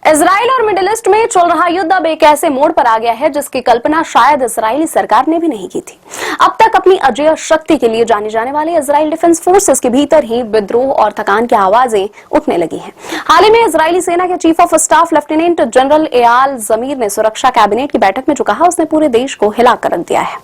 Israel और middle east में चल रहा युद्ध अब एक ऐसे मोड़ पर आ गया है जिसकी कल्पना शायद इजरायली सरकार ने भी नहीं की थी। अब तक अपनी अजेय शक्ति के लिए जाने जाने वाले इजराइल डिफेंस फोर्सेस के भीतर ही विद्रोह और थकान की आवाजें उठने लगी हैं। हाल ही में इजरायली सेना के chief of staff lieutenant general Eyal Zamir ने सुरक्षा कैबिनेट की बैठक में जो कहा उसने पूरे देश को हिलाकर रख दिया है।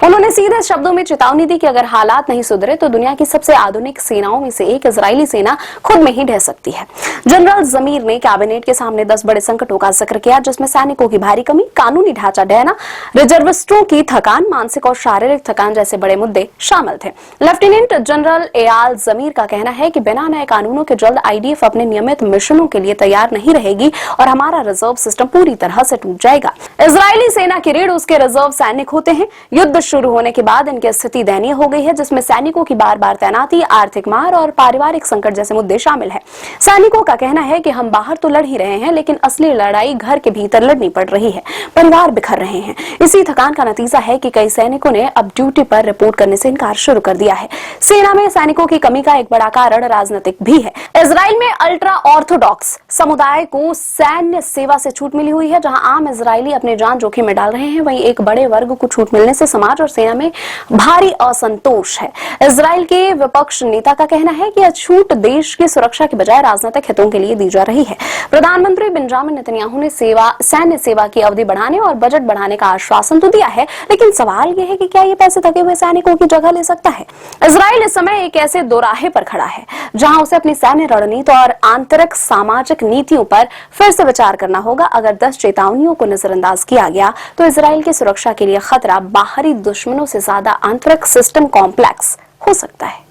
उन्होंने सीधे शब्दों में चेतावनी दी कि अगर हालात नहीं सुधरे तो दुनिया की सबसे आधुनिक सेनाओं में से एक इजरायली सेना खुद में ही ढह सकती है। जनरल जमीर ने कैबिनेट के सामने 10 बड़े संकटों का जिक्र किया, जिसमें सैनिकों की भारी कमी, कानूनी ढांचा ढहना, रिजर्विस्टों की थकान, मानसिक और शारीरिक थकान जैसे बड़े मुद्दे शामिल थे। लेफ्टिनेंट जनरल एयाल जमीर का कहना है कि बिना नए कानूनों के जल्द आईडीएफ अपने नियमित मिशनों के लिए तैयार नहीं रहेगी और हमारा रिजर्व सिस्टम पूरी तरह से टूट जाएगा। इजरायली सेना की रीढ़ उसके रिजर्व सैनिक होते हैं। युद्ध शुरू होने के बाद इनकी स्थिति दयनीय हो गई है, जिसमें सैनिकों की बार बार तैनाती, आर्थिक मार और पारिवारिक संकट जैसे मुद्दे शामिल है। सैनिकों का कहना है कि हम बाहर तो लड़ ही रहे हैं, लेकिन असली लड़ाई घर के भीतर लड़नी पड़ रही है। परिवार बिखर रहे हैं। इसी थकान का नतीजा है कि कई सैनिकों ने अब ड्यूटी पर रिपोर्ट करने से इनकार शुरू कर दिया है। सेना में सैनिकों की कमी का एक बड़ा कारण राजनीतिक भी है। इजराइल में अल्ट्रा ऑर्थोडॉक्स समुदाय को सैन्य सेवा से छूट मिली हुई है। जहां आम इजरायली अपनी जान जोखिम में डाल रहे हैं, वहीं एक बड़े वर्ग को छूट मिलने से समाज और सेना में भारी असंतोष है। इजराइल के विपक्ष नेता का कहना है कि यह छूट देश की सुरक्षा के बजाय राजनीतिक हितों के लिए दी जा रही है। प्रधानमंत्री बेंजामिन नेतन्याहू ने सैन्य सेवा की अवधि बढ़ाने और बजट बढ़ाने का आश्वासन तो दिया है, लेकिन सवाल यह है कि क्या ये पैसे थके हुए सैनिकों की जगह ले सकता है। इजराइल इस समय एक ऐसे दोराहे पर खड़ा है जहां उसे अपनी सैन्य रणनीति और आंतरिक सामाजिक नीतियों पर फिर से विचार करना होगा। अगर 10 चेतावनियों को नजरअंदाज किया गया तो इजराइल की सुरक्षा के लिए खतरा बाहरी दुश्मनों से ज्यादा आंतरिक सिस्टम कॉम्प्लेक्स हो सकता है।